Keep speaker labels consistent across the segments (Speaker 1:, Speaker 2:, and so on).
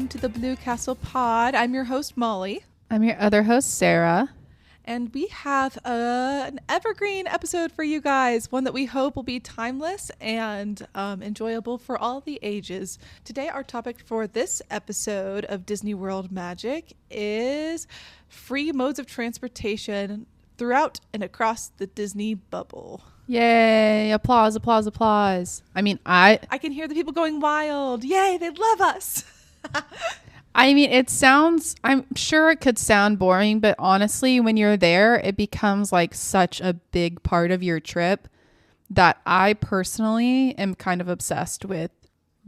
Speaker 1: welcome to the Blue Castle Pod. I'm your host, Molly.
Speaker 2: I'm your other host, Sarah.
Speaker 1: And we have an evergreen episode for you guys, one that we hope will be timeless and enjoyable for all the ages. Today, our topic for this episode of Disney World Magic is free modes of transportation throughout and across the Disney bubble.
Speaker 2: Yay, applause, applause, applause. I
Speaker 1: can hear the people going wild. Yay, they love us.
Speaker 2: I'm sure it could sound boring, but honestly, when you're there, it becomes like such a big part of your trip that I personally am kind of obsessed with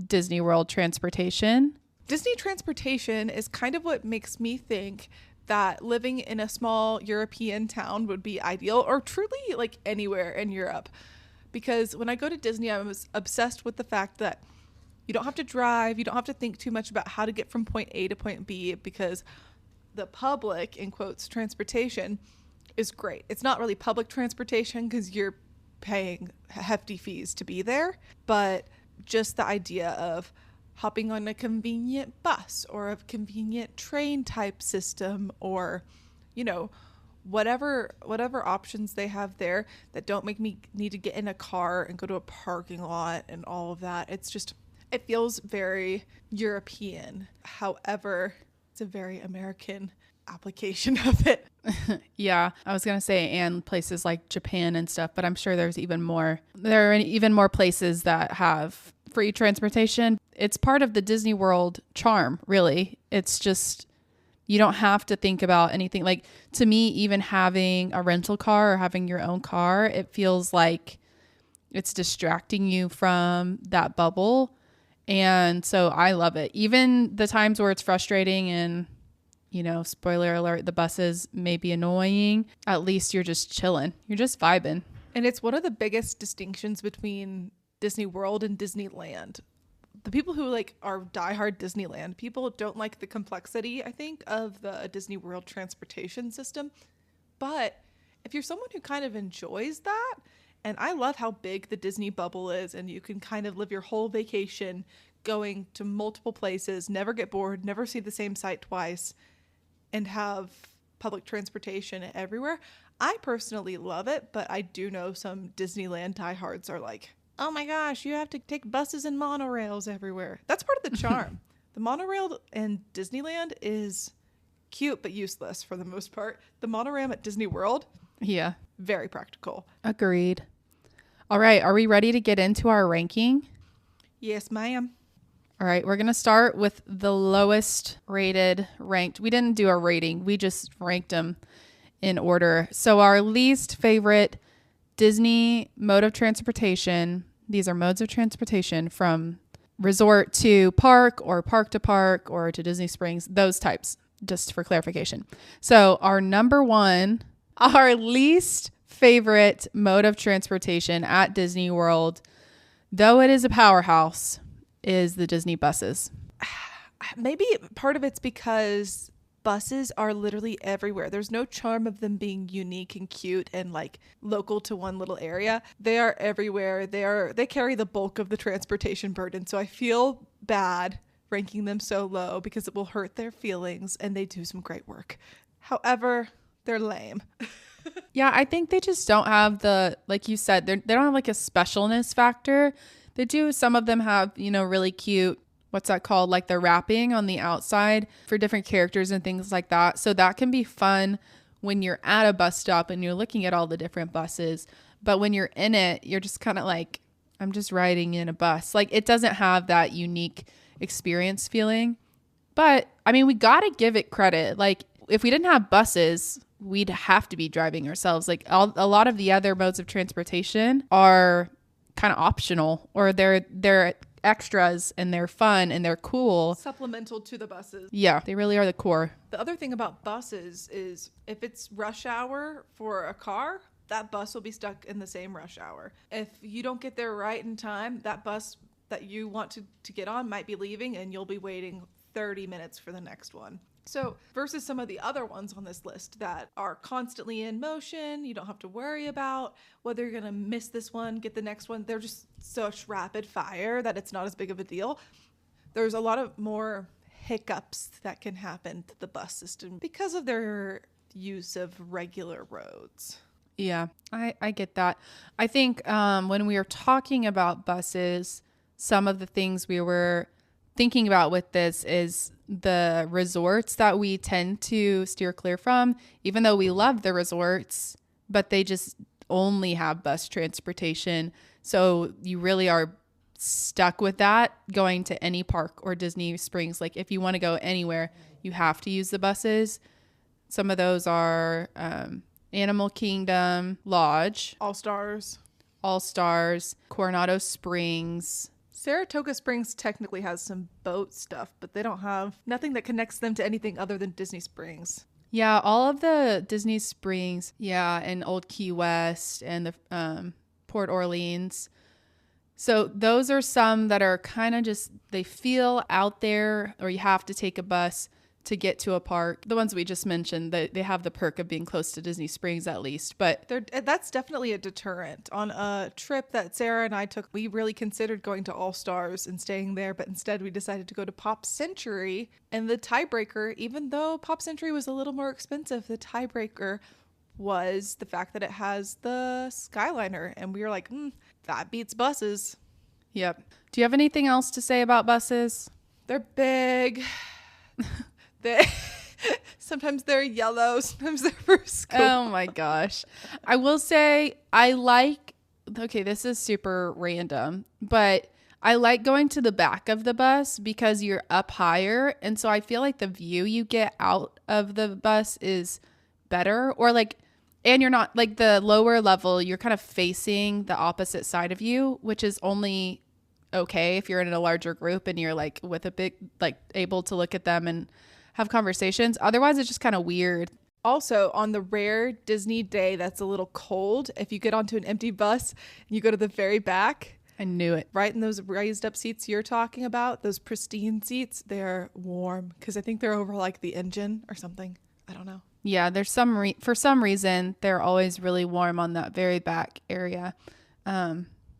Speaker 2: Disney World transportation.
Speaker 1: Disney transportation is kind of what makes me think that living in a small European town would be ideal, or truly like anywhere in Europe. Because when I go to Disney, I was obsessed with the fact that you don't have to drive. You don't have to think too much about how to get from point A to point B, because the public, in quotes, transportation is great. It's not really public transportation because you're paying hefty fees to be there, but just the idea of hopping on a convenient bus or a convenient train type system, or, you know, whatever options they have there that don't make me need to get in a car and go to a parking lot and all of that. It feels very European. However, it's a very American application of it.
Speaker 2: Yeah, I was going to say, and places like Japan and stuff, but I'm sure there are even more places that have free transportation. It's part of the Disney World charm, really. It's just, you don't have to think about anything. Like, to me, even having a rental car or having your own car, it feels like it's distracting you from that bubble. And so I love it. Even the times where it's frustrating and, you know, spoiler alert, the buses may be annoying, at least you're just chilling. You're just vibing.
Speaker 1: And it's one of the biggest distinctions between Disney World and Disneyland. The people who are diehard Disneyland people don't like the complexity, I think, of the Disney World transportation system. But if you're someone who kind of enjoys that, and I love how big the Disney bubble is, and you can kind of live your whole vacation going to multiple places, never get bored, never see the same site twice, and have public transportation everywhere. I personally love it, but I do know some Disneyland diehards are like, oh my gosh, you have to take buses and monorails everywhere. That's part of the charm. The monorail in Disneyland is cute but useless for the most part. The monorail at Disney World,
Speaker 2: yeah,
Speaker 1: very practical.
Speaker 2: Agreed. All right, are we ready to get into our ranking?
Speaker 1: Yes, ma'am.
Speaker 2: All right, we're going to start with the lowest ranked. We didn't do a rating. We just ranked them in order. So our least favorite Disney mode of transportation, these are modes of transportation from resort to park or park to park or to Disney Springs, those types, just for clarification. So our number one, our least favorite mode of transportation at Disney World, though it is a powerhouse, is the Disney buses.
Speaker 1: Maybe part of it's because buses are literally everywhere. There's no charm of them being unique and cute and like local to one little area. They are everywhere. They carry the bulk of the transportation burden. So I feel bad ranking them so low because it will hurt their feelings, and they do some great work. However, they're lame.
Speaker 2: Yeah, I think they just don't have the, like you said, they don't have like a specialness factor. They do. Some of them have, you know, really cute, what's that called? Like the wrapping on the outside for different characters and things like that. So that can be fun when you're at a bus stop and you're looking at all the different buses. But when you're in it, you're just kind of like, I'm just riding in a bus. Like, it doesn't have that unique experience feeling. But I mean, we got to give it credit. Like, if we didn't have buses, we'd have to be driving ourselves. Like, a lot of the other modes of transportation are kind of optional, or they're extras and they're fun and they're cool.
Speaker 1: Supplemental to the buses.
Speaker 2: Yeah, they really are the core.
Speaker 1: The other thing about buses is if it's rush hour for a car, that bus will be stuck in the same rush hour. If you don't get there right in time, that bus that you want to get on might be leaving and you'll be waiting 30 minutes for the next one. So versus some of the other ones on this list that are constantly in motion, you don't have to worry about whether you're going to miss this one, get the next one. They're just such rapid fire that it's not as big of a deal. There's a lot of more hiccups that can happen to the bus system because of their use of regular roads.
Speaker 2: Yeah, I get that. I think when we were talking about buses, some of the things we were thinking about with this is the resorts that we tend to steer clear from, even though we love the resorts, but they just only have bus transportation. So you really are stuck with that going to any park or Disney Springs. Like if you want to go anywhere, you have to use the buses. Some of those are Animal Kingdom Lodge,
Speaker 1: All Stars,
Speaker 2: Coronado Springs.
Speaker 1: Saratoga Springs technically has some boat stuff, but they don't have nothing that connects them to anything other than Disney Springs.
Speaker 2: Yeah, all of the Disney Springs, yeah, and Old Key West and the Port Orleans. So those are some that are kind of just, they feel out there, or you have to take a bus to get to a park. The ones we just mentioned, they have the perk of being close to Disney Springs at least, but
Speaker 1: that's definitely a deterrent. On a trip that Sarah and I took, we really considered going to All Stars and staying there, but instead we decided to go to Pop Century. And the tiebreaker, even though Pop Century was a little more expensive, the tiebreaker was the fact that it has the Skyliner. And we were like, that beats buses.
Speaker 2: Yep. Do you have anything else to say about buses?
Speaker 1: They're big. Sometimes they're yellow, sometimes they're for school.
Speaker 2: Oh my gosh. I will say okay, this is super random, but I like going to the back of the bus because you're up higher. And so I feel like the view you get out of the bus is better, and you're not like the lower level, you're kind of facing the opposite side of you, which is only okay if you're in a larger group and you're like with a big, like able to look at them and have conversations. Otherwise, it's just kind of weird.
Speaker 1: Also, on the rare Disney day that's a little cold, if you get onto an empty bus and you go to the very back.
Speaker 2: I knew it.
Speaker 1: Right in those raised up seats you're talking about, those pristine seats, they're warm because I think they're over like the engine or something. I don't know.
Speaker 2: Yeah, there's for some reason, they're always really warm on that very back area.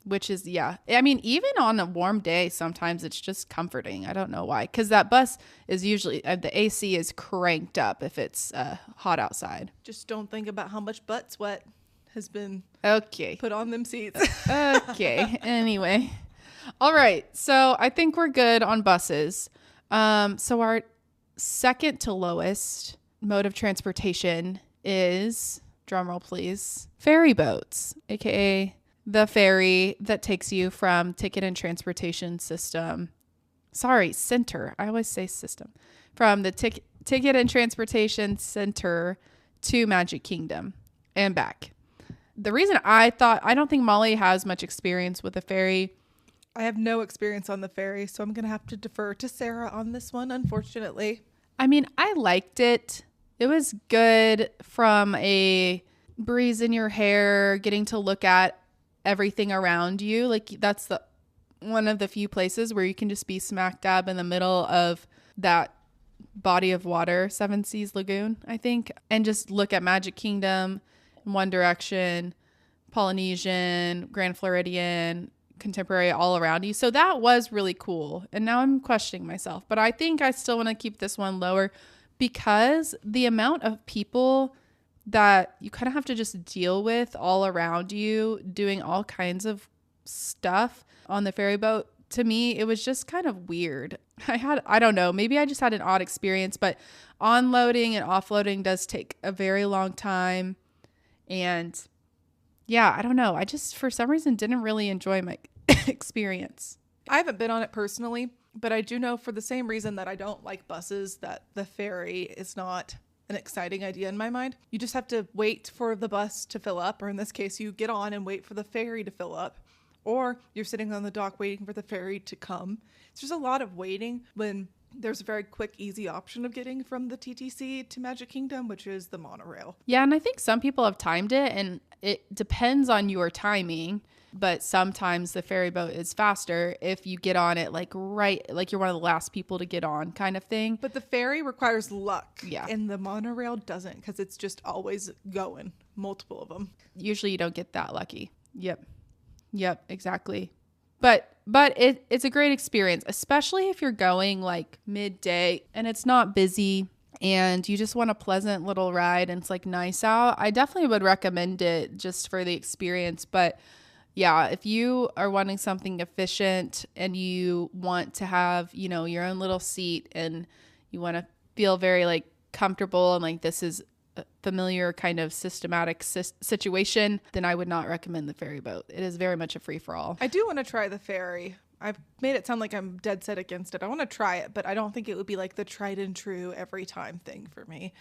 Speaker 2: Which is, yeah. I mean, even on a warm day, sometimes it's just comforting. I don't know why. Because that bus is usually, the AC is cranked up if it's hot outside.
Speaker 1: Just don't think about how much butt sweat has been put on them seats.
Speaker 2: Okay. Anyway. All right. So I think we're good on buses. So our second to lowest mode of transportation is, drumroll please, ferry boats, aka the ferry that takes you from Ticket and Transportation System. Center. I always say system. From the Ticket and Transportation Center to Magic Kingdom and back. The reason I don't think Molly has much experience with a ferry.
Speaker 1: I have no experience on the ferry, so I'm going to have to defer to Sarah on this one, unfortunately.
Speaker 2: I mean, I liked it. It was good from a breeze in your hair, getting to look at everything around you. Like that's one of the few places where you can just be smack dab in the middle of that body of water, Seven Seas Lagoon, I think, and just look at Magic Kingdom, One Direction, Polynesian, Grand Floridian, Contemporary all around you. So that was really cool. And now I'm questioning myself, but I think I still want to keep this one lower because the amount of people that you kind of have to just deal with all around you doing all kinds of stuff on the ferry boat. To me, it was just kind of weird. I don't know, maybe I just had an odd experience, but onloading and offloading does take a very long time. And yeah, I don't know. I just, for some reason, didn't really enjoy my experience.
Speaker 1: I haven't been on it personally, but I do know for the same reason that I don't like buses, that the ferry is not an exciting idea in my mind. You just have to wait for the bus to fill up, or in this case, you get on and wait for the ferry to fill up, or you're sitting on the dock waiting for the ferry to come. It's just a lot of waiting when there's a very quick, easy option of getting from the TTC to Magic Kingdom, which is the monorail.
Speaker 2: Yeah, and I think some people have timed it, and it depends on your timing. But sometimes the ferry boat is faster if you get on it like you're one of the last people to get on kind of thing.
Speaker 1: But the ferry requires luck.
Speaker 2: Yeah.
Speaker 1: And the monorail doesn't because it's just always going. Multiple of them.
Speaker 2: Usually you don't get that lucky. Yep, exactly. But it's a great experience, especially if you're going like midday and it's not busy and you just want a pleasant little ride and it's like nice out. I definitely would recommend it just for the experience. But yeah, if you are wanting something efficient and you want to have, you know, your own little seat and you want to feel very like comfortable and like this is a familiar kind of systematic situation, then I would not recommend the ferry boat. It is very much a free for all.
Speaker 1: I do want to try the ferry. I've made it sound like I'm dead set against it. I want to try it, but I don't think it would be like the tried and true every time thing for me.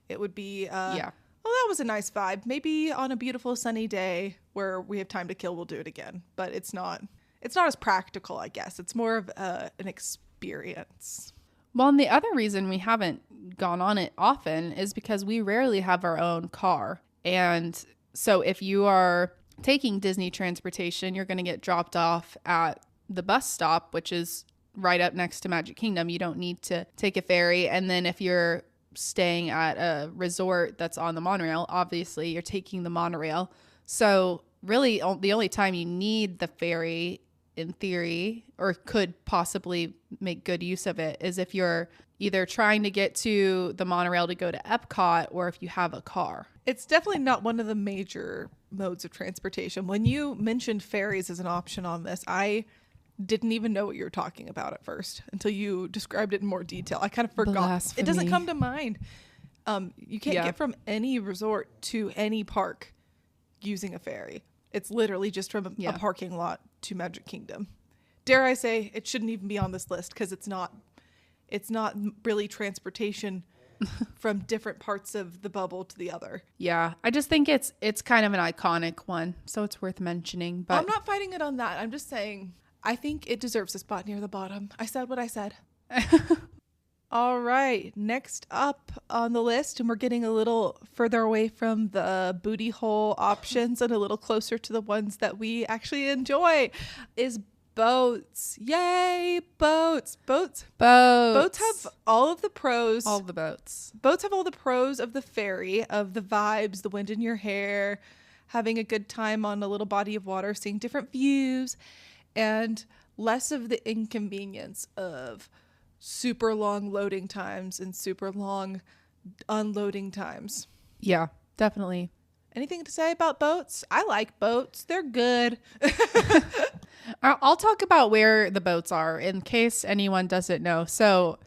Speaker 1: It would be,
Speaker 2: Yeah.
Speaker 1: well, that was a nice vibe. Maybe on a beautiful sunny day where we have time to kill, we'll do it again. But it's not as practical, I guess. It's more of an experience.
Speaker 2: Well, and the other reason we haven't gone on it often is because we rarely have our own car. And so if you are taking Disney transportation, you're going to get dropped off at the bus stop, which is right up next to Magic Kingdom. You don't need to take a ferry. And then if you're staying at a resort that's on the monorail, obviously you're taking the monorail. So really the only time you need the ferry in theory, or could possibly make good use of it, is if you're either trying to get to the monorail to go to Epcot or if you have a car.
Speaker 1: It's definitely not one of the major modes of transportation. When you mentioned ferries as an option on this, I didn't even know what you were talking about at first until you described it in more detail. I kind of forgot.
Speaker 2: Blasphemy.
Speaker 1: It doesn't come to mind. You can't get from any resort to any park using a ferry. It's literally just from a parking lot to Magic Kingdom. Dare I say, it shouldn't even be on this list because it's not really transportation from different parts of the bubble to the other.
Speaker 2: Yeah, I just think it's kind of an iconic one, so it's worth mentioning. But
Speaker 1: I'm not fighting it on that. I'm just saying I think it deserves a spot near the bottom. I said what I said. All right, next up on the list, and we're getting a little further away from the booty hole options and a little closer to the ones that we actually enjoy, is boats. Yay, boats. Boats have all of the pros.
Speaker 2: All the boats.
Speaker 1: Boats have all the pros of the ferry, of the vibes, the wind in your hair, having a good time on a little body of water, seeing different views, and less of the inconvenience of super long loading times and super long unloading times.
Speaker 2: Yeah, definitely.
Speaker 1: Anything to say about boats? I like boats. They're good.
Speaker 2: I'll talk about where the boats are in case anyone doesn't know. So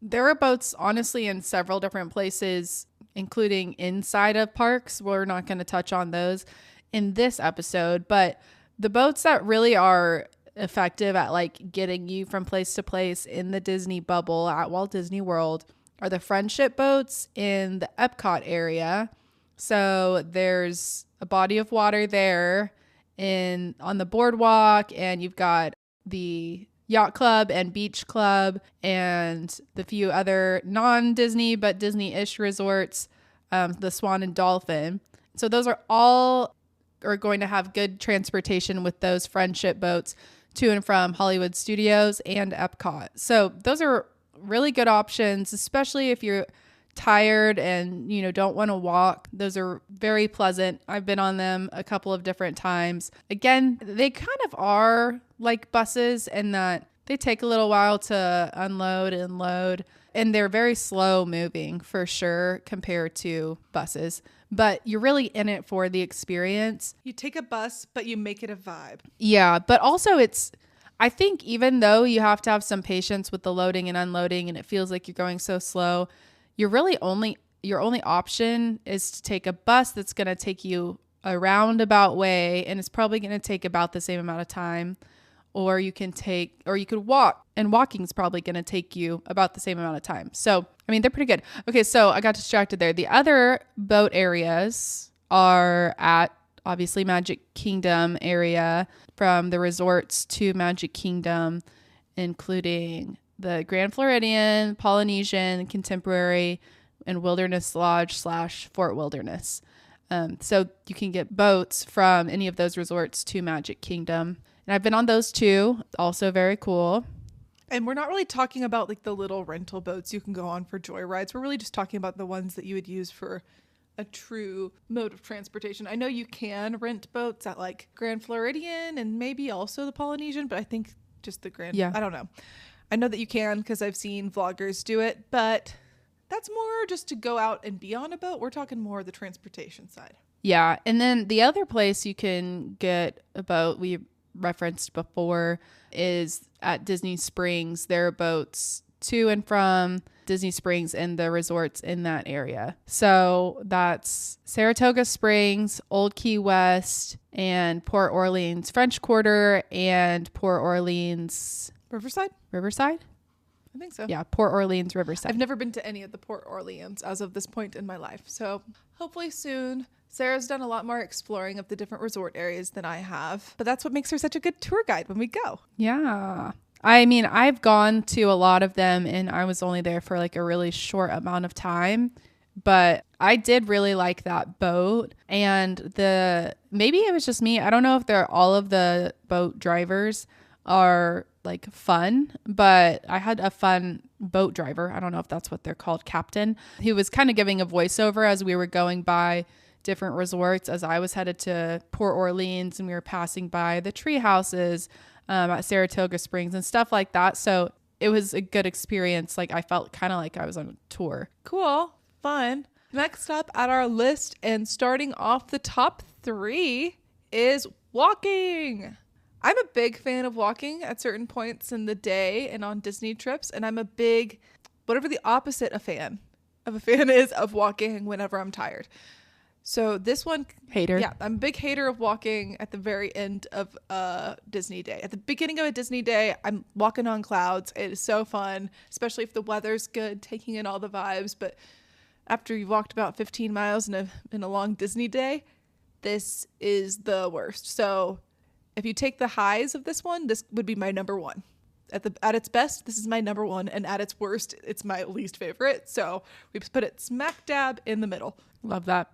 Speaker 2: there are boats, honestly, in several different places, including inside of parks. We're not going to touch on those in this episode, but the boats that really are effective at like getting you from place to place in the Disney bubble at Walt Disney World are the friendship boats in the Epcot area. So there's a body of water there on the boardwalk, and you've got the yacht club and beach club and the few other non-Disney but Disney-ish resorts, the Swan and Dolphin. So those are going to have good transportation with those friendship boats to and from Hollywood Studios and Epcot. So those are really good options, especially if you're tired and don't want to walk. Those are very pleasant. I've been on them a couple of different times. Again, they kind of are like buses in that they take a little while to unload and load, and they're very slow moving for sure compared to buses. But you're really in it for the experience.
Speaker 1: You take a bus, but you make it a vibe.
Speaker 2: Yeah, but also I think even though you have to have some patience with the loading and unloading and it feels like you're going so slow, your only option is to take a bus that's going to take you a roundabout way, and it's probably going to take about the same amount of time. Or you could walk, and walking is probably going to take you about the same amount of time. So, I mean, they're pretty good. Okay, so I got distracted there. The other boat areas are at, obviously, Magic Kingdom area, from the resorts to Magic Kingdom, including the Grand Floridian, Polynesian, Contemporary, and Wilderness Lodge / Fort Wilderness. So you can get boats from any of those resorts to Magic Kingdom. And I've been on those too. Also very cool.
Speaker 1: And we're not really talking about like the little rental boats you can go on for joyrides. We're really just talking about the ones that you would use for a true mode of transportation. I know you can rent boats at like Grand Floridian and maybe also the Polynesian, but I think just the Grand, I don't know. I know that you can because I've seen vloggers do it, but that's more just to go out and be on a boat. We're talking more the transportation side.
Speaker 2: Yeah. And then the other place you can get a boat we referenced before is at Disney Springs. There are boats to and from Disney Springs and the resorts in that area. So that's Saratoga Springs, Old Key West, and Port Orleans French Quarter, and Port Orleans
Speaker 1: Riverside? I think so.
Speaker 2: Yeah, Port Orleans Riverside.
Speaker 1: I've never been to any of the Port Orleans as of this point in my life. So hopefully soon. Sarah's done a lot more exploring of the different resort areas than I have. But that's what makes her such a good tour guide when we go.
Speaker 2: Yeah. I mean, I've gone to a lot of them and I was only there for like a really short amount of time. But I did really like that boat. And maybe it was just me. I don't know if all of the boat drivers are like fun, but I had a fun boat driver. I don't know if that's what they're called, captain. He was kind of giving a voiceover as we were going by different resorts as I was headed to Port Orleans and we were passing by the tree houses at Saratoga Springs and stuff like that. So it was a good experience. Like I felt kind of like I was on a tour.
Speaker 1: Cool. Fun. Next up at our list and starting off the top 3 is walking. I'm a big fan of walking at certain points in the day and on Disney trips. And I'm a big, whatever the opposite of a fan is of walking whenever I'm tired. So this one,
Speaker 2: hater.
Speaker 1: Yeah, I'm a big hater of walking at the very end of Disney day. At the beginning of a Disney day, I'm walking on clouds. It is so fun, especially if the weather's good, taking in all the vibes. But after you've walked about 15 miles in a long Disney day, this is the worst. So if you take the highs of this one, this would be my number 1. At its best, this is my number 1, and at its worst, it's my least favorite. So we put it smack dab in the middle.
Speaker 2: Love that.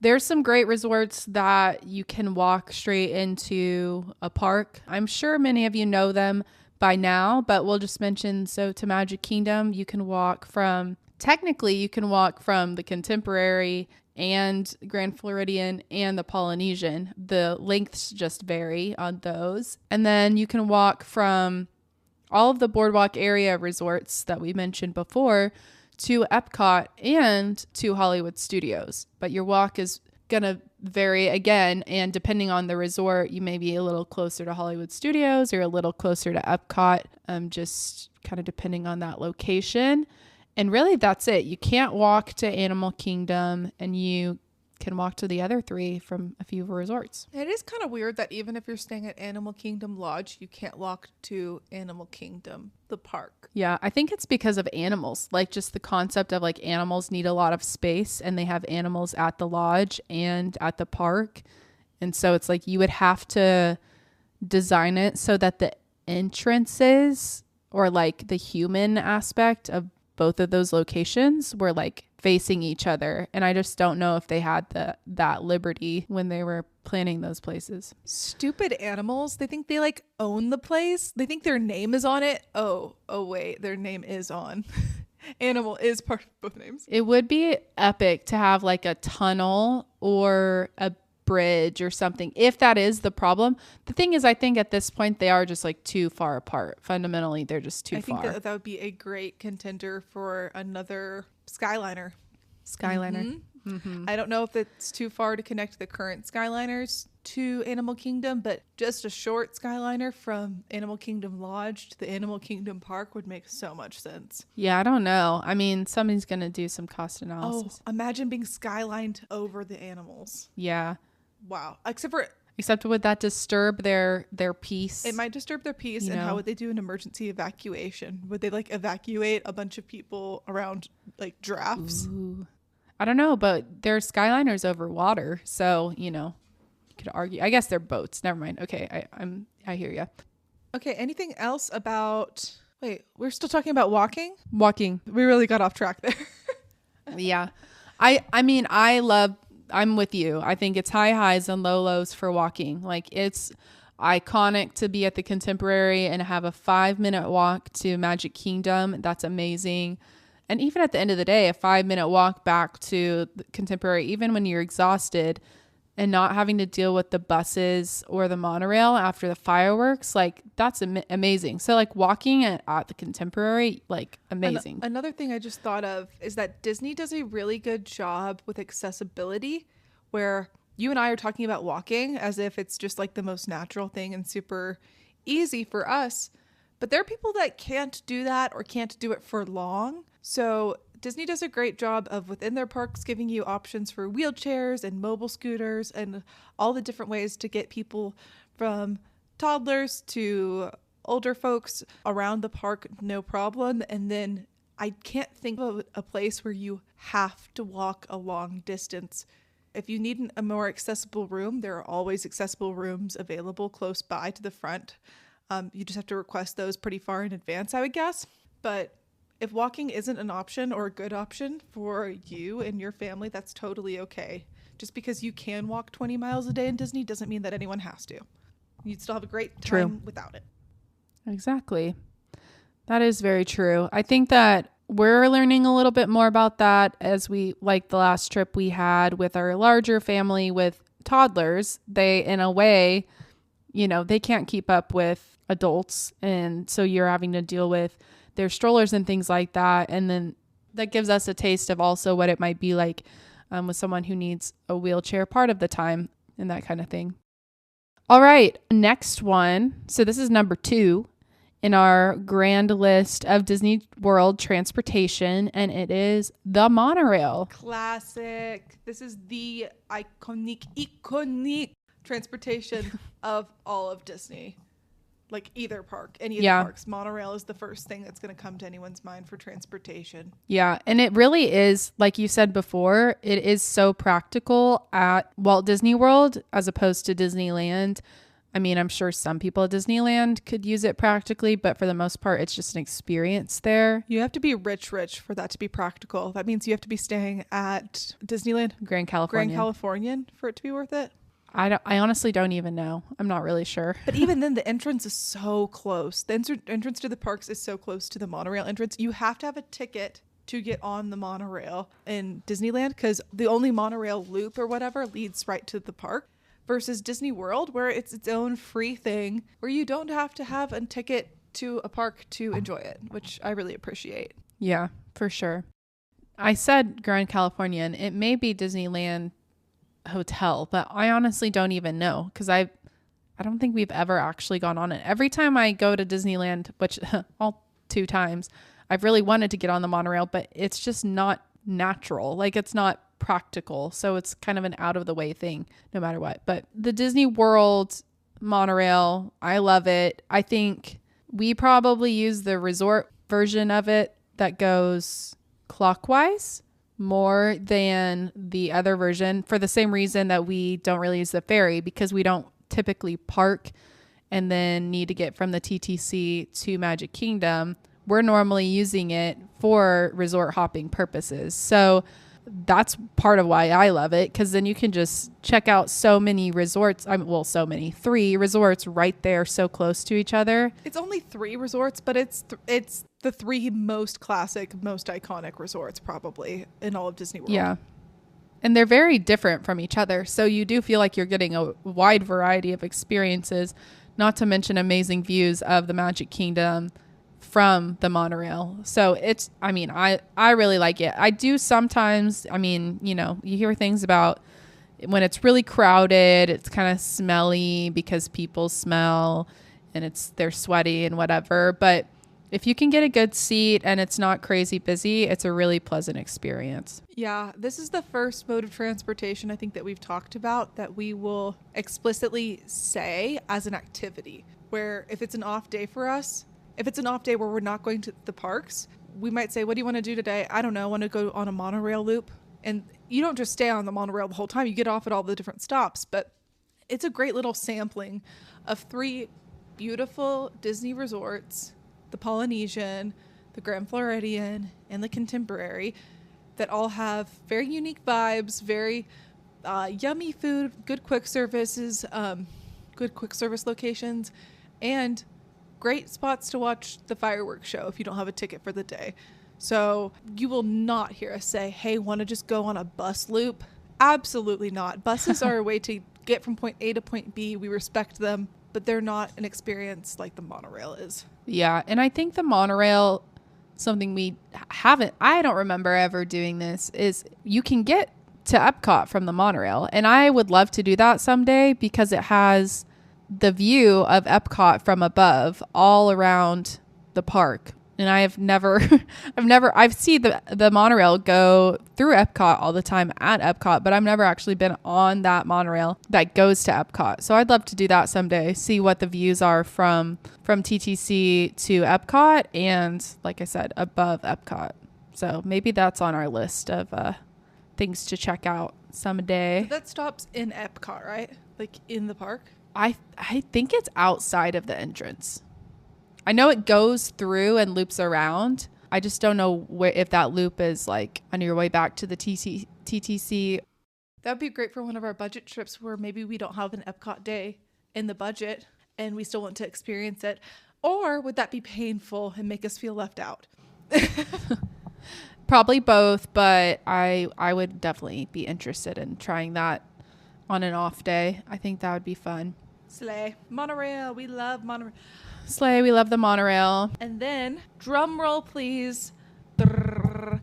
Speaker 2: There's some great resorts that you can walk straight into a park. I'm sure many of you know them by now, but we'll just mention, so to Magic Kingdom, you can walk from the Contemporary and Grand Floridian and the Polynesian. The lengths just vary on those. And then you can walk from all of the boardwalk area resorts that we mentioned before to Epcot and to Hollywood Studios. But your walk is going to vary again. And depending on the resort, you may be a little closer to Hollywood Studios or a little closer to Epcot, just kind of depending on that location. And really, that's it. You can't walk to Animal Kingdom, and you can walk to the other 3 from a few resorts.
Speaker 1: It is kind of weird that even if you're staying at Animal Kingdom Lodge, you can't walk to Animal Kingdom, the park.
Speaker 2: Yeah, I think it's because of animals. Like just the concept of like animals need a lot of space, and they have animals at the lodge and at the park. And so it's like you would have to design it so that the entrances or like the human aspect of both of those locations were like facing each other. And I just don't know if they had that liberty when they were planning those places.
Speaker 1: Stupid animals. They think they like own the place. They think their name is on it. Oh wait, their name is on. Animal is part of both names.
Speaker 2: It would be epic to have like a tunnel or a bridge or something, if that is the problem. The thing is, I think at this point they are just like too far apart. Fundamentally, they're just too far.
Speaker 1: I think that would be a great contender for another Skyliner.
Speaker 2: Mm-hmm. Mm-hmm.
Speaker 1: I don't know if it's too far to connect the current Skyliners to Animal Kingdom, but just a short Skyliner from Animal Kingdom Lodge to the Animal Kingdom Park would make so much sense.
Speaker 2: Yeah, I don't know. I mean, somebody's going to do some cost analysis.
Speaker 1: Oh, imagine being skylined over the animals.
Speaker 2: Yeah.
Speaker 1: Wow.
Speaker 2: Except would that disturb their peace?
Speaker 1: It might disturb their peace. And how would they do an emergency evacuation? Would they like evacuate a bunch of people around like giraffes?
Speaker 2: Ooh. I don't know, but they're Skyliners over water. So, you could argue. I guess they're boats. Never mind. Okay. I hear you.
Speaker 1: Okay. Anything else about, wait, we're still talking about walking?
Speaker 2: Walking.
Speaker 1: We really got off track there.
Speaker 2: Yeah. I mean, I'm with you. I think it's high highs and low lows for walking. Like it's iconic to be at the Contemporary and have a 5-minute walk to Magic Kingdom. That's amazing. And even at the end of the day, a 5-minute walk back to the Contemporary, even when you're exhausted and not having to deal with the buses or the monorail after the fireworks, like that's amazing. So like walking at the Contemporary, like amazing.
Speaker 1: Another thing I just thought of is that Disney does a really good job with accessibility, where you and I are talking about walking as if it's just like the most natural thing and super easy for us. But there are people that can't do that or can't do it for long. So Disney does a great job of within their parks giving you options for wheelchairs and mobile scooters and all the different ways to get people from toddlers to older folks around the park, no problem. And then I can't think of a place where you have to walk a long distance. If you need a more accessible room, there are always accessible rooms available close by to the front. You just have to request those pretty far in advance, I would guess. But if walking isn't an option or a good option for you and your family, that's totally okay. Just because you can walk 20 miles a day in Disney doesn't mean that anyone has to. You'd still have a great time without it.
Speaker 2: Exactly. That is very true. I think that we're learning a little bit more about that as we, like the last trip we had with our larger family with toddlers. They, in a way, they can't keep up with adults. And so you're having to deal with their strollers and things like that. And then that gives us a taste of also what it might be like with someone who needs a wheelchair part of the time and that kind of thing. All right, next one. So this is number 2 in our grand list of Disney World transportation, and it is the monorail.
Speaker 1: Classic. This is the iconic transportation of all of Disney. Like either park, any of the parks. Monorail is the first thing that's going to come to anyone's mind for transportation.
Speaker 2: Yeah, and it really is, like you said before, it is so practical at Walt Disney World as opposed to Disneyland. I mean, I'm sure some people at Disneyland could use it practically, but for the most part, it's just an experience there.
Speaker 1: You have to be rich for that to be practical. That means you have to be staying at Disneyland,
Speaker 2: Grand Californian
Speaker 1: for it to be worth it.
Speaker 2: I honestly don't even know. I'm not really sure.
Speaker 1: But even then, the entrance is so close. The entrance to the parks is so close to the monorail entrance. You have to have a ticket to get on the monorail in Disneyland because the only monorail loop or whatever leads right to the park. Versus Disney World, where it's its own free thing, where you don't have to have a ticket to a park to enjoy it, which I really appreciate.
Speaker 2: Yeah, for sure. I said Grand Californian. It may be Disneyland Hotel, but I honestly don't even know because I don't think we've ever actually gone on it. Every time I go to Disneyland, which all 2 times, I've really wanted to get on the monorail, but it's just not natural. Like it's not practical. So it's kind of an out of the way thing no matter what. But the Disney World monorail, I love it. I think we probably use the resort version of it that goes clockwise more than the other version for the same reason that we don't really use the ferry because we don't typically park and then need to get from the TTC to Magic Kingdom. We're normally using it for resort hopping purposes. So that's part of why I love it because then you can just check out so many resorts. 3 resorts right there so close to each other.
Speaker 1: It's only 3 resorts, but it's the 3 most classic, most iconic resorts probably in all of Disney World.
Speaker 2: Yeah. And they're very different from each other. So you do feel like you're getting a wide variety of experiences, not to mention amazing views of the Magic Kingdom from the monorail. So I really like it. I do sometimes, you hear things about when it's really crowded, it's kind of smelly because people smell and they're sweaty and whatever. But if you can get a good seat and it's not crazy busy, it's a really pleasant experience.
Speaker 1: Yeah, this is the first mode of transportation I think that we've talked about that we will explicitly say as an activity, where if it's an off day for us, if it's an off day where we're not going to the parks, we might say, what do you want to do today? I don't know. I want to go on a monorail loop. And you don't just stay on the monorail the whole time. You get off at all the different stops. But it's a great little sampling of 3 beautiful Disney resorts, the Polynesian, the Grand Floridian, and the Contemporary, that all have very unique vibes, very yummy food, good quick service locations, and great spots to watch the fireworks show if you don't have a ticket for the day. So you will not hear us say, hey, want to just go on a bus loop? Absolutely not. Buses are a way to get from point A to point B. We respect them, but they're not an experience like the monorail is.
Speaker 2: Yeah. And I think the monorail, something we haven't, I don't remember ever doing this, is you can get to Epcot from the monorail. And I would love to do that someday because it has the view of Epcot from above all around the park. And I have never, I've seen the monorail go through Epcot all the time at Epcot, but I've never actually been on that monorail that goes to Epcot. So I'd love to do that someday, see what the views are from TTC to Epcot and, like I said, above Epcot. So maybe that's on our list of things to check out someday.
Speaker 1: But that stops in Epcot, right? Like in the park?
Speaker 2: I think it's outside of the entrance. I know it goes through and loops around. I just don't know if that loop is like on your way back to the TTC.
Speaker 1: That would be great for one of our budget trips where maybe we don't have an Epcot day in the budget and we still want to experience it. Or would that be painful and make us feel left out?
Speaker 2: Probably both, but I would definitely be interested in trying that on an off day. I think that would be fun.
Speaker 1: Slay. Monorail. We love monorail.
Speaker 2: Slay, we love the monorail.
Speaker 1: And then, drum roll please. For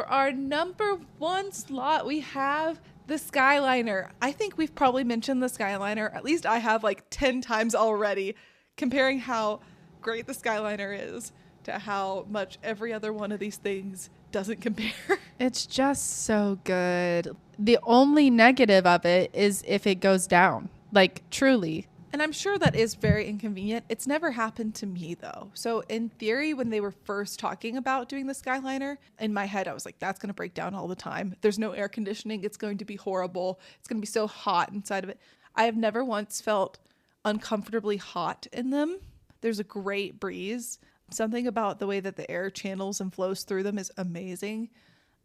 Speaker 1: our number one slot, we have the Skyliner. I think we've probably mentioned the Skyliner. At least I have like 10 times already, comparing how great the Skyliner is to how much every other one of these things doesn't compare.
Speaker 2: It's just so good. The only negative of it is if it goes down, like truly.
Speaker 1: And I'm sure that is very inconvenient. It's never happened to me though. So in theory, when they were first talking about doing the Skyliner, in my head, I was like, that's going to break down all the time. There's no air conditioning. It's going to be horrible. It's going to be so hot inside of it. I have never once felt uncomfortably hot in them. There's a great breeze. Something about the way that the air channels and flows through them is amazing.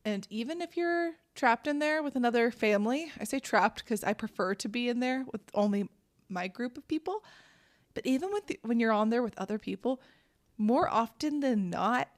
Speaker 1: And even if you're trapped in there with another family, I say trapped because I prefer to be in there with only my group of people. But even when you're on there with other people, more often than not,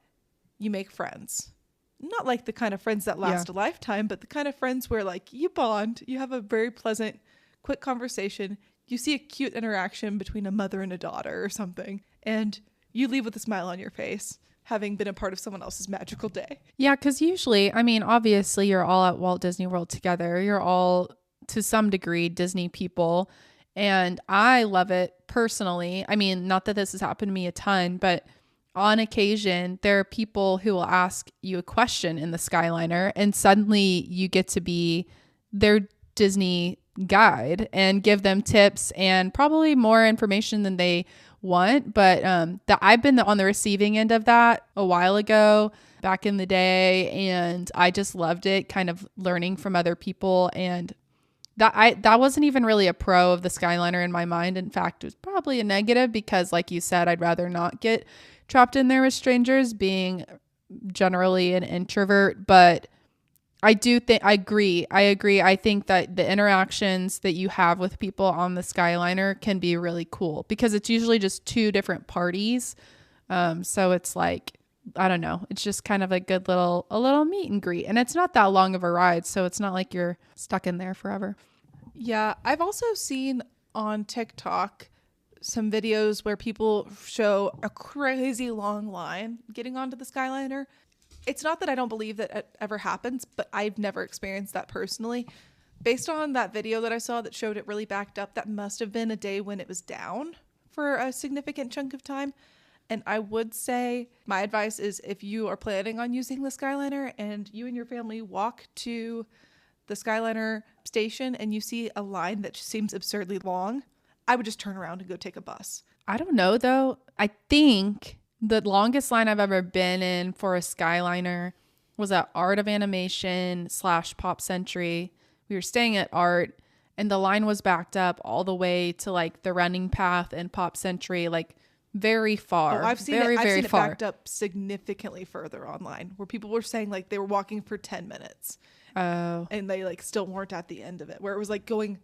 Speaker 1: you make friends. Not like the kind of friends that last a lifetime, but the kind of friends where like you bond, you have a very pleasant, quick conversation. You see a cute interaction between a mother and a daughter or something, and you leave with a smile on your face, having been a part of someone else's magical day.
Speaker 2: Yeah, because usually, I mean, obviously you're all at Walt Disney World together. You're all, to some degree, Disney people. And I love it personally. I mean, not that this has happened to me a ton, but on occasion, there are people who will ask you a question in the Skyliner and suddenly you get to be their Disney guide and give them tips and probably more information than they want. But I've been on the receiving end of that a while ago, back in the day, and I just loved it, kind of learning from other people. And that wasn't even really a pro of the Skyliner in my mind. In fact, it was probably a negative because, like you said, I'd rather not get trapped in there with strangers, being generally an introvert. But I agree. I think that the interactions that you have with people on the Skyliner can be really cool because it's usually just two different parties. So it's like, I don't know. It's just kind of a good little meet and greet. And it's not that long of a ride. So it's not like you're stuck in there forever.
Speaker 1: Yeah. I've also seen on TikTok some videos where people show a crazy long line getting onto the Skyliner. It's not that I don't believe that it ever happens, but I've never experienced that personally. Based on that video that I saw that showed it really backed up, that must have been a day when it was down for a significant chunk of time. And I would say my advice is if you are planning on using the Skyliner and you and your family walk to the Skyliner station and you see a line that just seems absurdly long, I would just turn around and go take a bus.
Speaker 2: I don't know though. I think the longest line I've ever been in for a Skyliner was at Art of Animation / Pop Century. We were staying at Art and the line was backed up all the way to like the running path and Pop Century, like very far.
Speaker 1: Oh, I've seen
Speaker 2: very
Speaker 1: it
Speaker 2: far.
Speaker 1: backed up significantly further online where people were saying like they were walking for 10 minutes.
Speaker 2: Oh.
Speaker 1: And they like still weren't at the end of it, where it was like going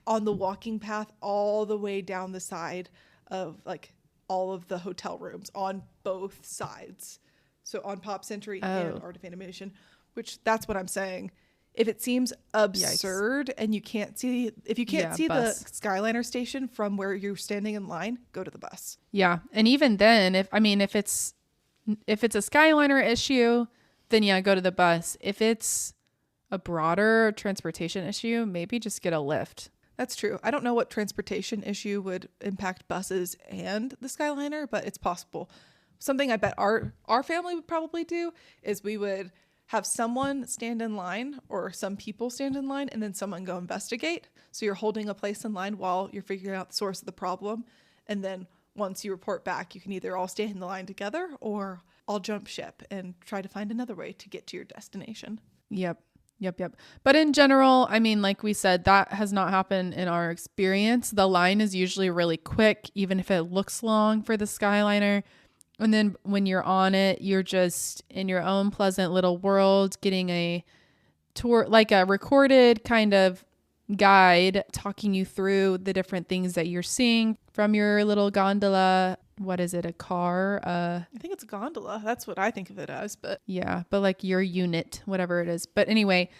Speaker 1: on the walking path all the way down the side of like all of the hotel rooms on both sides. So on Pop Century and Art of Animation, which that's what I'm saying. If it seems absurd and you can't see, if you can't see
Speaker 2: bus.
Speaker 1: the Skyliner station from where you're standing in line, go to the bus.
Speaker 2: Yeah. And even then, if it's a Skyliner issue, then yeah, go to the bus. If it's a broader transportation issue, maybe just get a lift.
Speaker 1: That's true. I don't know what transportation issue would impact buses and the Skyliner, but it's possible. Something I bet our family would probably do is we would have someone stand in line or some people stand in line and then someone go investigate. So you're holding a place in line while you're figuring out the source of the problem. And then once you report back, you can either all stay in the line together or all jump ship and try to find another way to get to your destination.
Speaker 2: Yep. But in general, I mean, like we said, that has not happened in our experience. The line is usually really quick, even if it looks long for the Skyliner. And then when you're on it, you're just in your own pleasant little world, getting a tour, like a recorded kind of guide talking you through the different things that you're seeing from your little gondola. What is it? A car?
Speaker 1: I think it's a gondola. That's what I think of it as, but
Speaker 2: yeah, but like your unit, whatever it is. But anyway,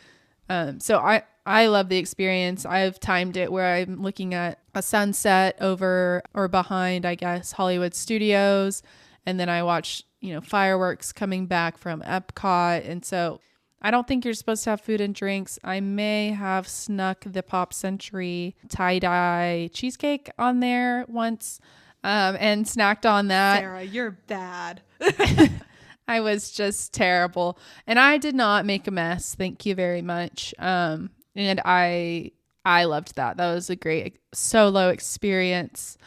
Speaker 2: so I love the experience. I've timed it where I'm looking at a sunset over or behind, I guess, Hollywood Studios. And then I watch, fireworks coming back from Epcot. And so I don't think you're supposed to have food and drinks. I may have snuck the Pop Century tie-dye cheesecake on there once and snacked on that.
Speaker 1: Sarah, you're bad.
Speaker 2: I was just terrible. And I did not make a mess. Thank you very much. And I loved that. That was a great solo experience.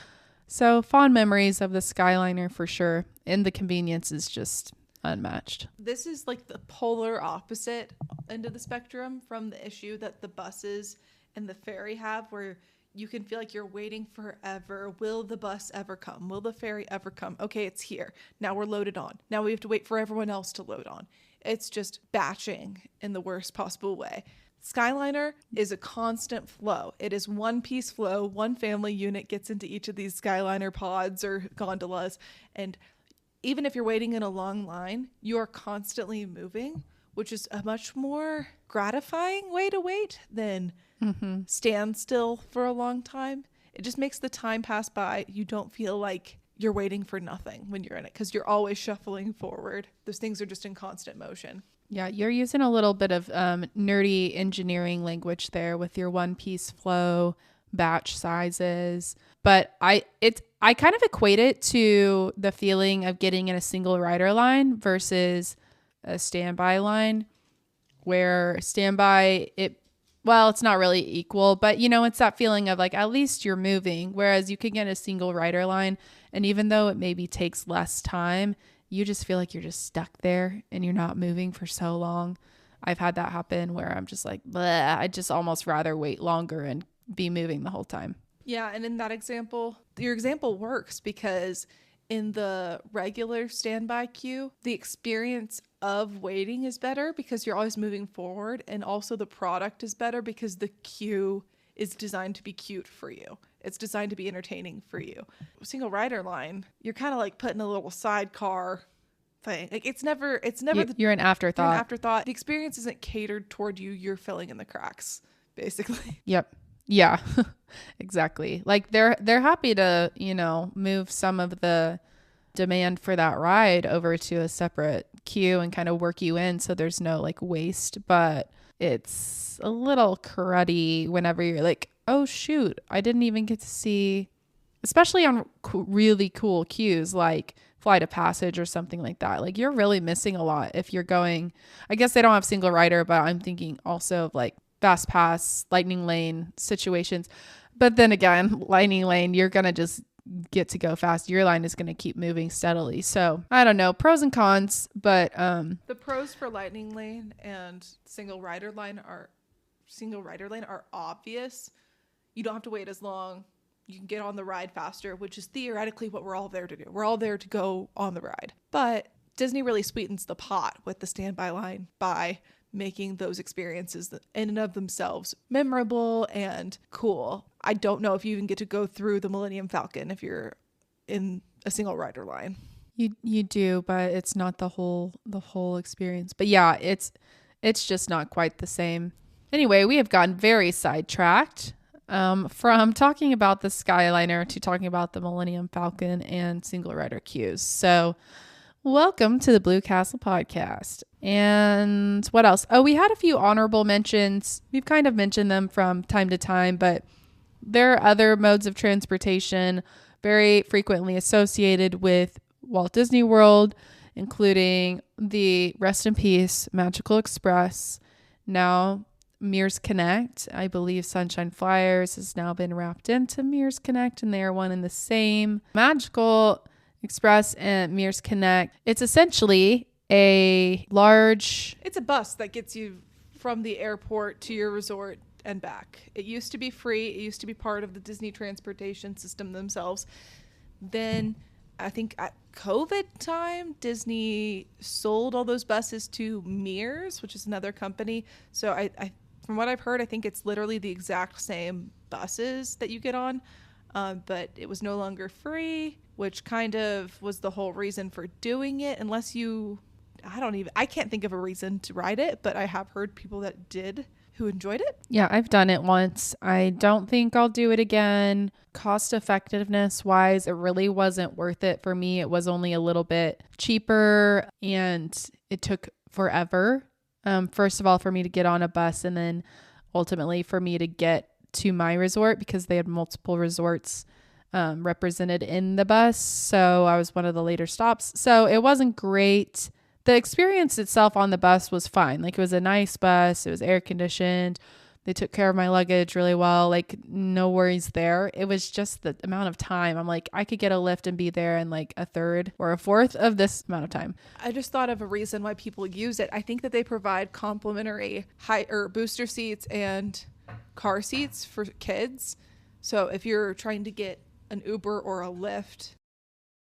Speaker 2: So fond memories of the Skyliner for sure. And the convenience is just unmatched.
Speaker 1: This is like the polar opposite end of the spectrum from the issue that the buses and the ferry have, where you can feel like you're waiting forever. Will the bus ever come? Will the ferry ever come? Okay, it's here. Now we're loaded on. Now we have to wait for everyone else to load on. It's just batching in the worst possible way. Skyliner is a constant flow. It is one piece flow. One family unit gets into each of these Skyliner pods or gondolas. And even if you're waiting in a long line, you are constantly moving, which is a much more gratifying way to wait than stand still for a long time. It just makes the time pass by. You don't feel like you're waiting for nothing when you're in it because you're always shuffling forward. Those things are just in constant motion.
Speaker 2: Yeah, you're using a little bit of nerdy engineering language there with your one piece flow, batch sizes. But I kind of equate it to the feeling of getting in a single rider line versus a standby line, where standby, it's not really equal, but it's that feeling of like, at least you're moving. Whereas you could get a single rider line, and even though it maybe takes less time, you just feel like you're just stuck there and you're not moving for so long. I've had that happen where I'm just like, bleh, I'd just almost rather wait longer and be moving the whole time.
Speaker 1: Yeah, and in that example, your example works because in the regular standby queue, the experience of waiting is better because you're always moving forward, and also the product is better because the queue is designed to be cute for you. It's designed to be entertaining for you. Single rider line, you're kind of like putting a little sidecar thing. Like it's never
Speaker 2: you're an afterthought.
Speaker 1: You're an afterthought. The experience isn't catered toward you. You're filling in the cracks, basically.
Speaker 2: Yep. Yeah, exactly. Like they're happy to, move some of the demand for that ride over to a separate queue and kind of work you in so there's no like waste, but it's a little cruddy whenever you're like, oh shoot, I didn't even get to see, especially on really cool queues like Flight of Passage or something like that. Like you're really missing a lot if you're going, I guess they don't have single rider, but I'm thinking also of like Fast Pass, Lightning Lane situations. But then again, Lightning Lane, you're going to just get to go fast. Your line is going to keep moving steadily. So I don't know, pros and cons, but
Speaker 1: the pros for Lightning Lane and single rider lane are obvious. You don't have to wait as long. You can get on the ride faster, which is theoretically what we're all there to do. We're all there to go on the ride. But Disney really sweetens the pot with the standby line by making those experiences in and of themselves memorable and cool. I don't know if you even get to go through the Millennium Falcon if you're in a single rider line.
Speaker 2: You do, but it's not the whole experience. But yeah, it's just not quite the same. Anyway, we have gotten very sidetracked from talking about the Skyliner to talking about the Millennium Falcon and single rider queues. So welcome to the Blue Castle podcast. And what else? Oh, we had a few honorable mentions. We've kind of mentioned them from time to time, but there are other modes of transportation very frequently associated with Walt Disney World, including the rest in peace Magical Express, now Mears Connect. I believe Sunshine Flyers has now been wrapped into Mears Connect, and they are one and the same. Magical Express and Mears Connect. It's essentially
Speaker 1: it's a bus that gets you from the airport to your resort and back. It used to be free. It used to be part of the Disney transportation system themselves. Then I think at COVID time, Disney sold all those buses to Mears, which is another company. So I from what I've heard, I think it's literally the exact same buses that you get on, but it was no longer free, which kind of was the whole reason for doing it. I can't think of a reason to ride it, but I have heard people that did who enjoyed it.
Speaker 2: Yeah, I've done it once. I don't think I'll do it again. Cost effectiveness wise, it really wasn't worth it for me. It was only a little bit cheaper and it took forever. First of all, for me to get on a bus and then ultimately for me to get to my resort because they had multiple resorts represented in the bus. So I was one of the later stops. So it wasn't great. The experience itself on the bus was fine. Like, it was a nice bus. It was air conditioned. They took care of my luggage really well. Like, no worries there. It was just the amount of time. I'm like, I could get a lift and be there in like a third or a fourth of this amount of time.
Speaker 1: I just thought of a reason why people use it. I think that they provide complimentary booster seats and car seats for kids. So if you're trying to get an Uber or a Lyft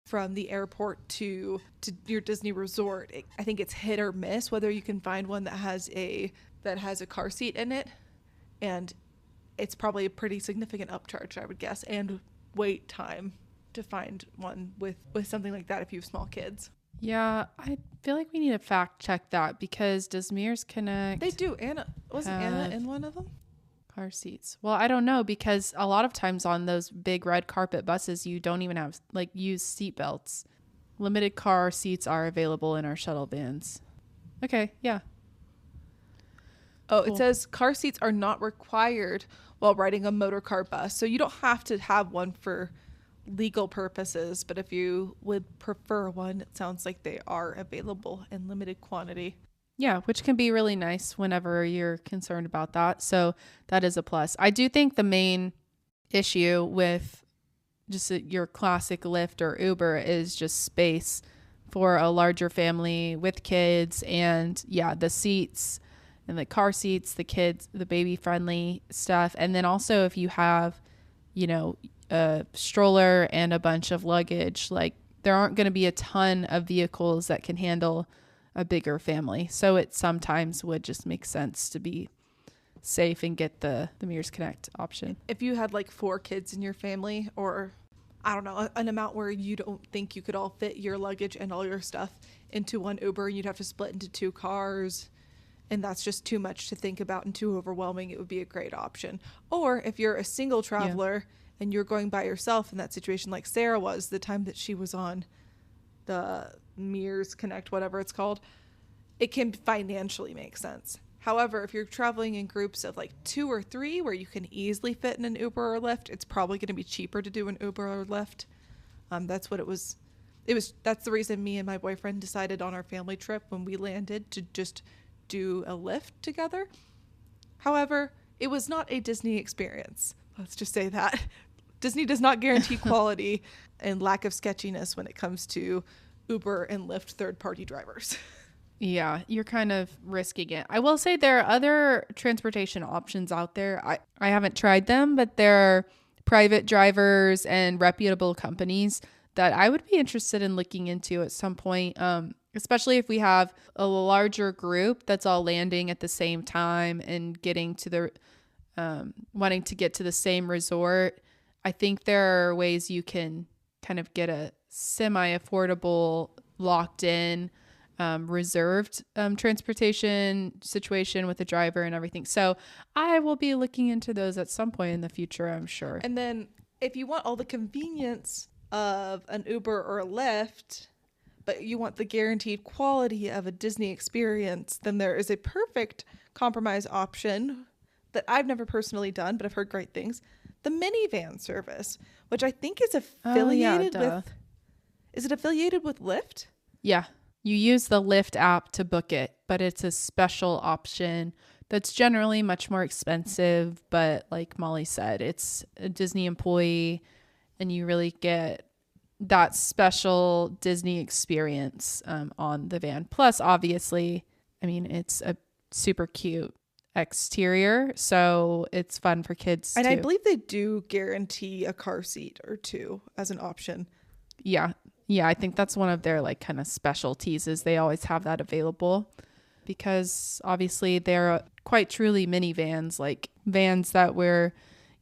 Speaker 1: from the airport to your Disney resort, I think it's hit or miss whether you can find one that has a car seat in it, and it's probably a pretty significant upcharge, I would guess, and wait time to find one with something like that if you have small kids.
Speaker 2: Yeah, I feel like we need to fact check that, because does Mears Connect?
Speaker 1: They do. Wasn't Anna in one of them?
Speaker 2: Car seats. Well, I don't know, because a lot of times on those big red carpet buses, you don't even have use seat belts. Limited car seats are available in our shuttle vans. Okay, yeah.
Speaker 1: Oh, cool. It says car seats are not required while riding a motor car bus. So you don't have to have one for legal purposes, but if you would prefer one, it sounds like they are available in limited quantity.
Speaker 2: Yeah, which can be really nice whenever you're concerned about that. So that is a plus. I do think the main issue with just your classic Lyft or Uber is just space for a larger family with kids. And yeah, the seats and the car seats, the kids, the baby friendly stuff. And then also if you have, a stroller and a bunch of luggage, there aren't going to be a ton of vehicles that can handle a bigger family. So it sometimes would just make sense to be safe and get the Mears Connect option.
Speaker 1: If you had 4 kids in your family, or I don't know, an amount where you don't think you could all fit your luggage and all your stuff into one Uber, and you'd have to split into 2 cars, and that's just too much to think about and too overwhelming, it would be a great option. Or if you're a single traveler and you're going by yourself in that situation, like Sarah was the time that she was on the Mears Connect, whatever it's called, it can financially make sense. However, if you're traveling in groups of 2 or 3 where you can easily fit in an Uber or Lyft, it's probably going to be cheaper to do an Uber or Lyft. That's what it was. That's the reason me and my boyfriend decided on our family trip when we landed to just do a Lyft together. However, it was not a Disney experience. Let's just say that. Disney does not guarantee quality and lack of sketchiness when it comes to Uber and Lyft third-party drivers.
Speaker 2: Yeah, you're kind of risking it. I will say there are other transportation options out there. I haven't tried them, but there are private drivers and reputable companies that I would be interested in looking into at some point, especially if we have a larger group that's all landing at the same time and getting to the wanting to get to the same resort. I think there are ways you can kind of get a semi-affordable, locked in, reserved transportation situation with the driver and everything. So I will be looking into those at some point in the future, I'm sure.
Speaker 1: And then if you want all the convenience of an Uber or a Lyft, but you want the guaranteed quality of a Disney experience, then there is a perfect compromise option that I've never personally done, but I've heard great things. The minivan service, which I think is affiliated with... Is it affiliated with Lyft?
Speaker 2: Yeah. You use the Lyft app to book it, but it's a special option that's generally much more expensive. But like Molly said, it's a Disney employee and you really get that special Disney experience on the van. Plus, obviously, I mean, it's a super cute exterior, so it's fun for kids
Speaker 1: and
Speaker 2: too.
Speaker 1: I believe they do guarantee a car seat or two as an option.
Speaker 2: Yeah, I think that's one of their like kind of specialties, is they always have that available, because obviously they're quite truly minivans, like vans that we're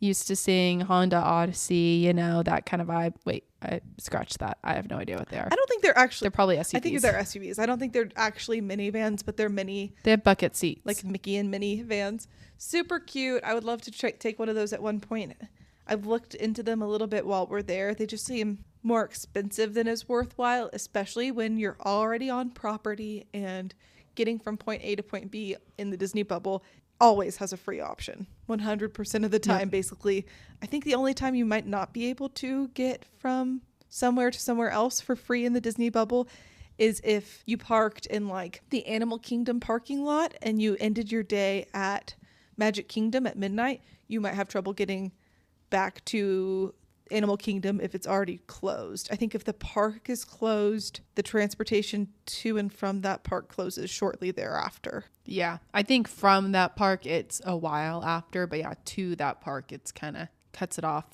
Speaker 2: used to seeing, Honda Odyssey, you know, that kind of vibe. Wait, I scratched that. I have no idea what they are.
Speaker 1: I don't think they're
Speaker 2: probably SUVs.
Speaker 1: I think they're SUVs. I don't think they're actually minivans, but they're mini.
Speaker 2: They have bucket seats,
Speaker 1: like Mickey and Minnie vans. Super cute. I would love to take one of those at one point. I've looked into them a little bit while we're there. They just seem more expensive than is worthwhile, especially when you're already on property, and getting from point A to point B in the Disney bubble always has a free option 100% of the time. Yep. Basically, I think the only time you might not be able to get from somewhere to somewhere else for free in the Disney bubble is if you parked in like the Animal Kingdom parking lot and you ended your day at Magic Kingdom at midnight. You might have trouble getting back to Animal Kingdom if it's already closed. I think if the park is closed, the transportation to and from that park closes shortly thereafter.
Speaker 2: Yeah, I think from that park it's a while after, but yeah, to that park it's kind of cuts it off.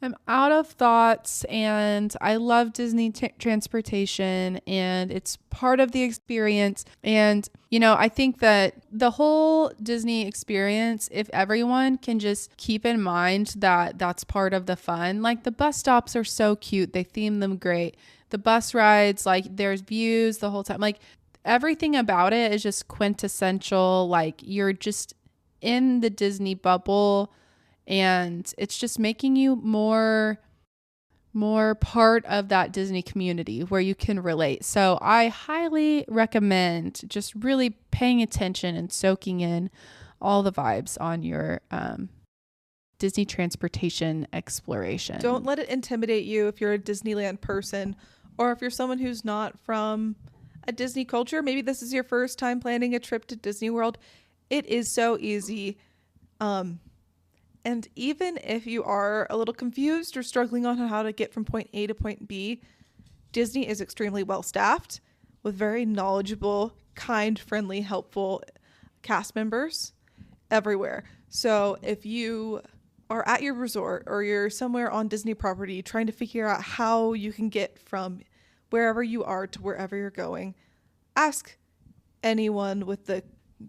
Speaker 2: I'm out of thoughts, and I love Disney transportation, and it's part of the experience. And, you know, I think that the whole Disney experience, if everyone can just keep in mind that that's part of the fun, like the bus stops are so cute. They theme them great. The bus rides, like there's views the whole time. Like everything about it is just quintessential. Like you're just in the Disney bubble. And it's just making you more part of that Disney community where you can relate. So I highly recommend just really paying attention and soaking in all the vibes on your Disney transportation exploration.
Speaker 1: Don't let it intimidate you if you're a Disneyland person, or if you're someone who's not from a Disney culture. Maybe this is your first time planning a trip to Disney World. It is so easy. And even if you are a little confused or struggling on how to get from point A to point B, Disney is extremely well staffed with very knowledgeable, kind, friendly, helpful cast members everywhere. So if you are at your resort or you're somewhere on Disney property trying to figure out how you can get from wherever you are to wherever you're going, ask anyone with the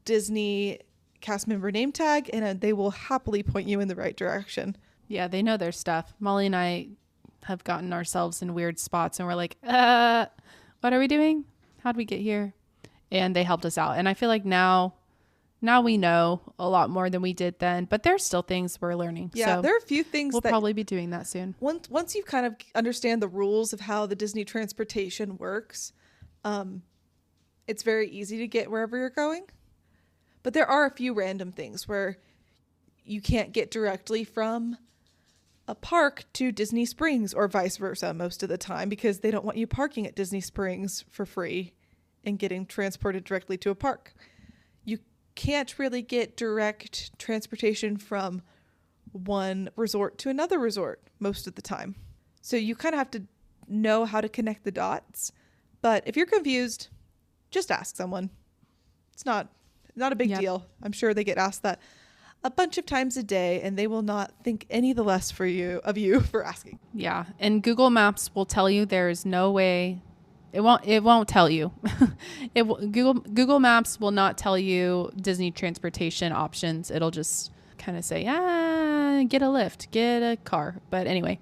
Speaker 1: Disney cast member name tag, and they will happily point you in the right direction.
Speaker 2: Yeah, they know their stuff. Molly and I have gotten ourselves in weird spots and we're like, what are we doing? How'd we get here? And they helped us out. And I feel like now we know a lot more than we did then, but there's still things we're learning.
Speaker 1: Yeah, so there are a few things
Speaker 2: we'll probably be doing that soon.
Speaker 1: Once you kind of understand the rules of how the Disney transportation works, it's very easy to get wherever you're going. But there are a few random things where you can't get directly from a park to Disney Springs or vice versa most of the time, because they don't want you parking at Disney Springs for free and getting transported directly to a park. You can't really get direct transportation from one resort to another resort most of the time. So you kind of have to know how to connect the dots. But if you're confused, just ask someone. It's not a big deal. I'm sure they get asked that a bunch of times a day, and they will not think any the less of you for asking.
Speaker 2: Yeah, and Google Maps will tell you there's no way. It won't tell you. Google Maps will not tell you Disney transportation options. It'll just kind of say, get a Lyft, get a car. But anyway,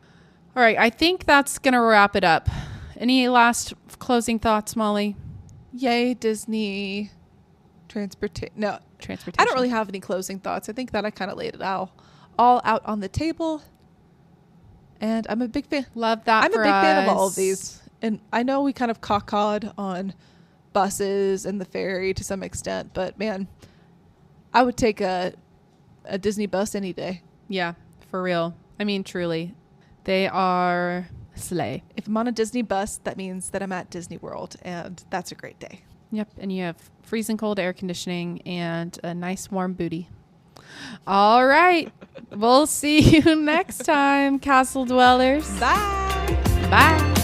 Speaker 2: All right. I think that's going to wrap it up. Any last closing thoughts, Molly?
Speaker 1: Yay, Disney. Transportation. I don't really have any closing thoughts. I think that I kind of laid it all out on the table. And I'm a big fan.
Speaker 2: Love that.
Speaker 1: I'm a big fan of all of these. And I know we kind of caw-cawed on buses and the ferry to some extent, but man, I would take a Disney bus any day.
Speaker 2: Yeah, for real. I mean, truly. They are slay.
Speaker 1: If I'm on a Disney bus, that means that I'm at Disney World, and that's a great day.
Speaker 2: Yep, and you have freezing cold air conditioning and a nice warm booty. All right. We'll see you next time, Castle Dwellers.
Speaker 1: Bye.
Speaker 2: Bye.